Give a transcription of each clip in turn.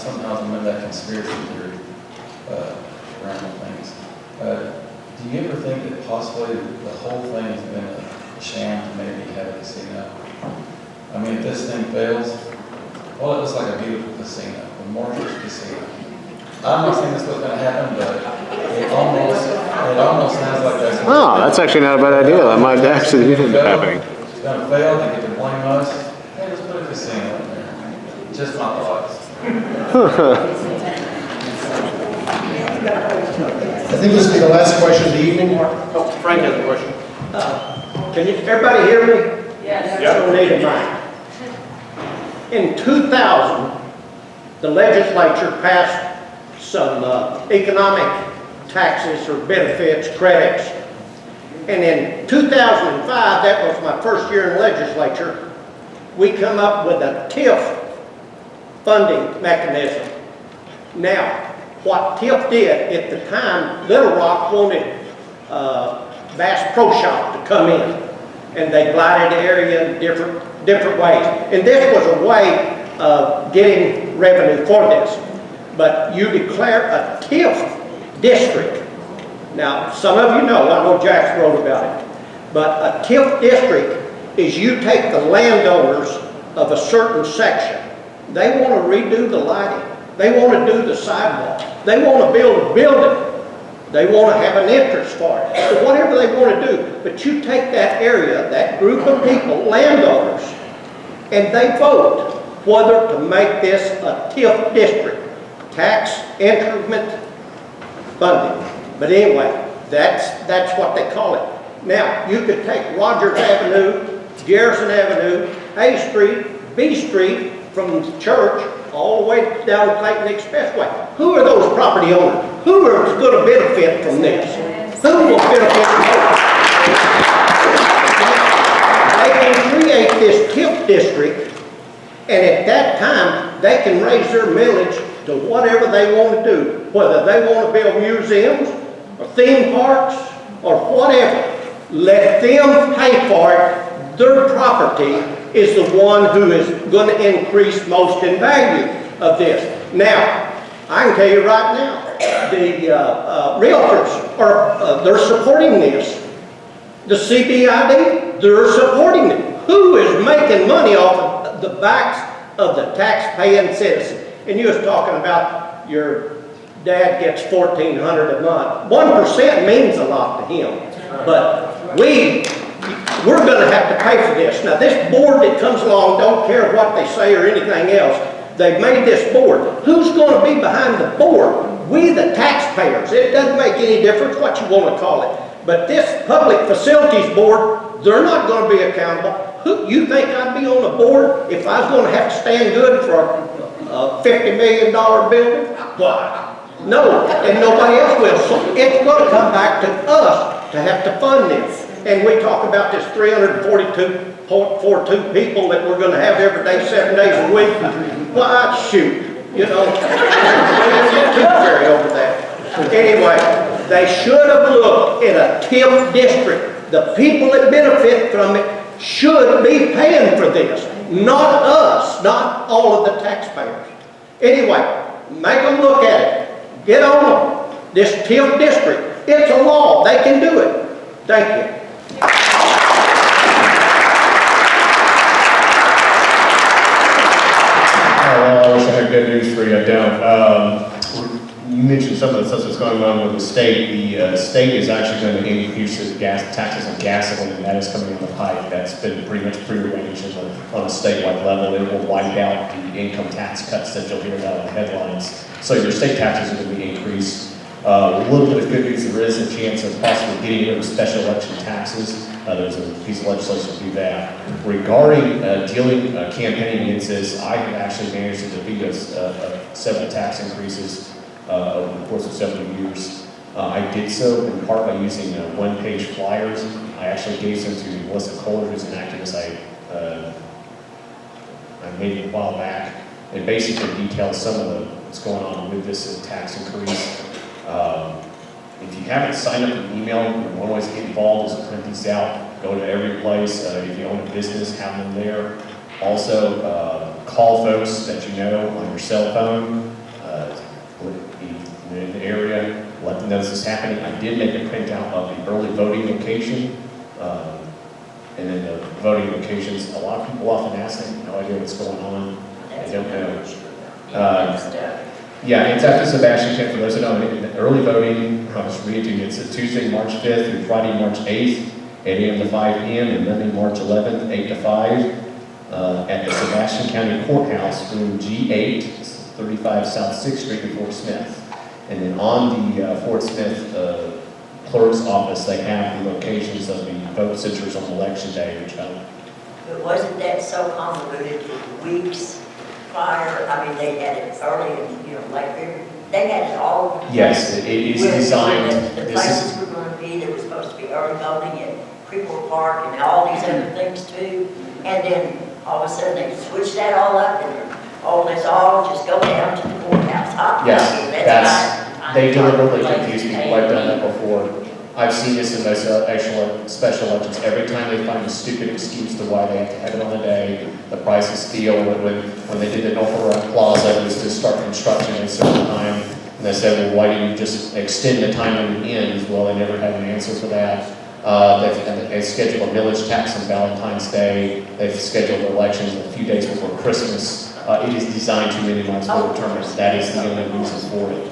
sometimes I'm in that conspiracy theory around things. Do you ever think that possibly the whole thing has been a sham to maybe have a casino? I mean, if this thing fails, well, it looks like a beautiful casino, the Marshal Casino. I'm not saying this was going to happen, but it almost sounds like that's. Oh, that's actually not a bad idea. That might actually be happening. It's going to fail. They get to blame us. Hey, let's put a casino in there. Just my thoughts. I think this will be the last question of the evening. Oh, Frank has a question. Can everybody hear me? Yes. I don't need a mic. In 2000, the legislature passed some economic taxes or benefits, credits. And in 2005, that was my first year in the legislature, we come up with a TIF funding mechanism. Now, what TIF did at the time, Little Rock wanted Bass Pro Shop to come in, and they blighted the area in different ways. And this was a way of getting revenue for this. But you declare a TIF district. Now, some of you know, I know Jack's wrote about it, but a TIF district is you take the landowners of a certain section. They want to redo the lighting. They want to do the sidewalk. They want to build a building. They want to have an interest for it. So whatever they want to do, but you take that area, that group of people, landowners, and they vote whether to make this a TIF district, tax increment funding. But anyway, that's what they call it. Now, you could take Rogers Avenue, Garrison Avenue, A Street, B Street, from the church all the way down Clayton Expressway. Who are those property owners? Who are going to benefit from this? Who will benefit from this? They can create this TIF district, and at that time, they can raise their millage to whatever they want to do, whether they want to build museums or theme parks or whatever. Let them pay for it. Their property is the one who is going to increase most in value of this. Now, I can tell you right now, the realtors they're supporting this. The CBID, they're supporting it. Who is making money off of the backs of the tax-paying citizen? And you was talking about your dad gets $1,400 a month. 1% means a lot to him, but we're going to have to pay for this. Now, this board that comes along don't care what they say or anything else. They've made this board. Who's going to be behind the board? We, the taxpayers. It doesn't make any difference what you want to call it. But this Public Facilities Board, they're not going to be accountable. You think I'd be on a board if I was going to have to stand good for a $50 million building? Why? No, and nobody else will. So it's going to come back to us to have to fund this. And we talk about this 342.42 people that we're going to have every day, 7 days a week. Why, shoot, you know, too fairy over that. Anyway, they should have looked at a TIF district. The people that benefit from it should be paying for this, not us, not all of the taxpayers. Anyway, make them look at it. Get on them. This TIF district, it's a law. They can do it. Thank you. Well, I wish I had good news for you. I don't. You mentioned some of the stuff that's going on with the state. The state is actually going to increase taxes on gasoline, and that is coming on the pipe. That's been pretty much prearranged on a statewide level. It will wipe out the income tax cuts that you'll hear about in the headlines. So your state taxes are going to be increased. A little bit of good news, there is a chance of possibly getting rid of special election taxes. There's a piece of legislation to do that. Regarding campaigning against this, I have actually managed to defeat several tax increases over the course of several years. I did so in part by using one-page flyers. I actually gave them to Melissa Kohler, who's an activist I made a while back, and basically detailed some of what's going on with this tax increase. If you haven't signed up for email, one way to get involved is to print these out, go to every place. If you own a business, have them there. Also, call folks that you know on your cell phone, in the area, let them know this is happening. I did make a printout of the early voting location, and then the voting locations. A lot of people often ask, they have no idea what's going on. They don't know. Yeah, it's after Sebastian Camp. For those who don't know, early voting, I'll just read it to you. It's a Tuesday, March 5th through Friday, March 8th, 8 a.m. to 5 p.m., and Monday, March 11th, 8 to 5, at the Sebastian County Courthouse, room G8, 35 South 6th Street in Fort Smith. And then on the Fort Smith clerk's office, they have the locations of the vote centers on election day, which But wasn't that so convoluted for weeks prior? I mean, they had it early and, late February. They had it all. yes, it is with designed. The This places is, were going to be, there was supposed to be early voting at Creekmore Park and all these other things too. And then all of a sudden they switched that all up and, let's all just go down to the courthouse. yes, That's they deliberately confuse people. I've done that before. I've seen this in most actual special elections. Every time they find a stupid excuse to why they have to have it on a day, the price of steel, when they did the Norfolk Plaza, it was to start construction at a certain time. And they said, well, why do you just extend the time when it ends? Well, they never had an answer for that. They scheduled a millage tax on Valentine's Day. They've scheduled elections a few days before Christmas. It is designed to minimize voter turnout. That is the only reason for it.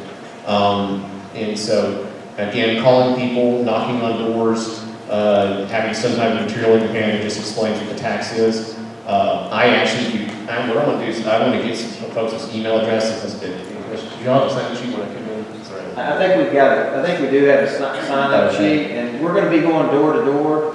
And so, again, calling people, knocking on doors, having some type of material in your hand that just explains what the tax is. What I want to do is I want to get some folks' email addresses. Do you all have a sign sheet when I come in? I think we've got it. I think we do have a sign-up sheet, and we're going to be going door to door.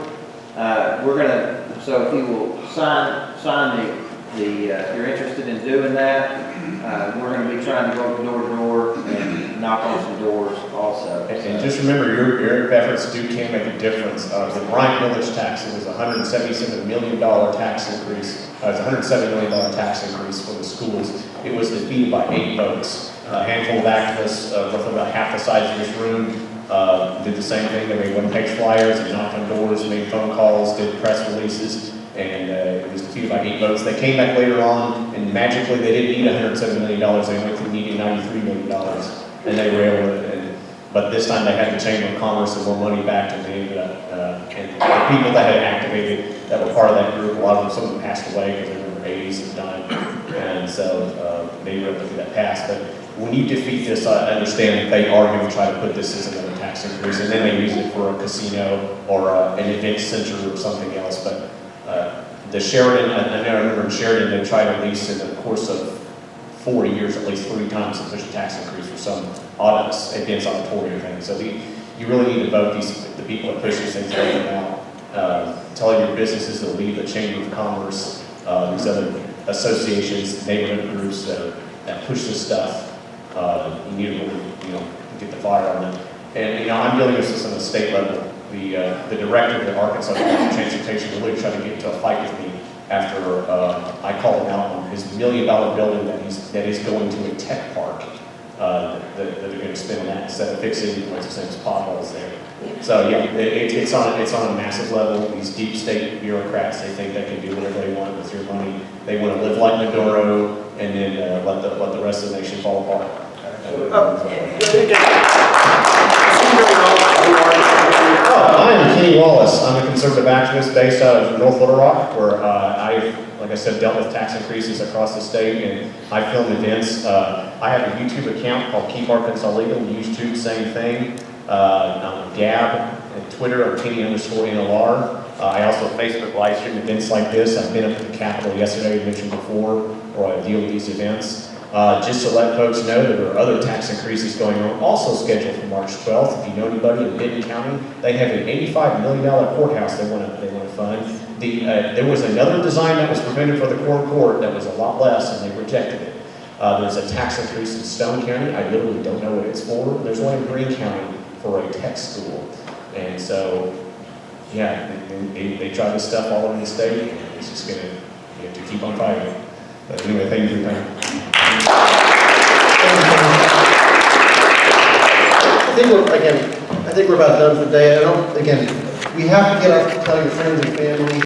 So if you will sign if you're interested in doing that, we're going to be trying to go door to door and knock on some doors also. And just remember, your efforts can make a difference. The Bryant millage tax, it was a $177 million tax increase. It was a $170 million tax increase for the schools. It was defeated by 8 votes. A handful of activists, roughly about half the size of this room, did the same thing. They made one-page flyers and knocked on doors, made phone calls, did press releases, and it was defeated by 8 votes. They came back later on, and magically they didn't need $107 million. They only needed $93 million, and they were able to. But this time they had the Chamber of Commerce and more money back, and they ended up. And the people that had activated, that were part of that group, a lot of them, some of them passed away because they were in their 80s at the time, and so they were able to get that passed. But when you defeat this, I understand that they are going to try to put this as another tax increase, and then they use it for a casino or an event center or something else. But the Sheridan, I remember in Sheridan, they tried at least in the course of 40 years, at least 3 times to push a tax increase for some events auditorium thing. So you really need to vote the people that push these things out. Tell your businesses to leave the Chamber of Commerce, these other associations, neighborhood groups that push this stuff. You need to really, get the fire on them. And I'm dealing with this on the state level. The director of the Arkansas Department of Transportation really tried to get into a fight with me after I called him out on his $1 million building that is going to a tech park that they're going to spend on that instead of fixing what's the same as potholes there. So yeah, it's on a massive level. These deep state bureaucrats, they think they can do whatever they want with your money. They want to live like Maduro and then let the rest of the nation fall apart. I'm Kenny Wallace. I'm a conservative activist based out of North Little Rock, where like I said, dealt with tax increases across the state, and I film events. I have a YouTube account called Keep Arkansas Legal. YouTube, same thing. On Gab, and Twitter, or Kenny_NLR. I also Facebook live stream events like this. I've been up at the Capitol yesterday, I mentioned before, where I deal with these events. Just to let folks know that there are other tax increases going on, also scheduled for March 12th. If you know anybody in Benton County, they have an $85 million courthouse they want to fund. There was another design that was presented for the court that was a lot less, and they rejected it. There's a tax increase in Stone County. I literally don't know what it's for. There's one in Greene County for a tech school. And so, yeah, they try this stuff all over the state, and it's just going to keep on fighting. But anyway, thank you for your time. I think we're about done for the day. We have to tell your friends and family.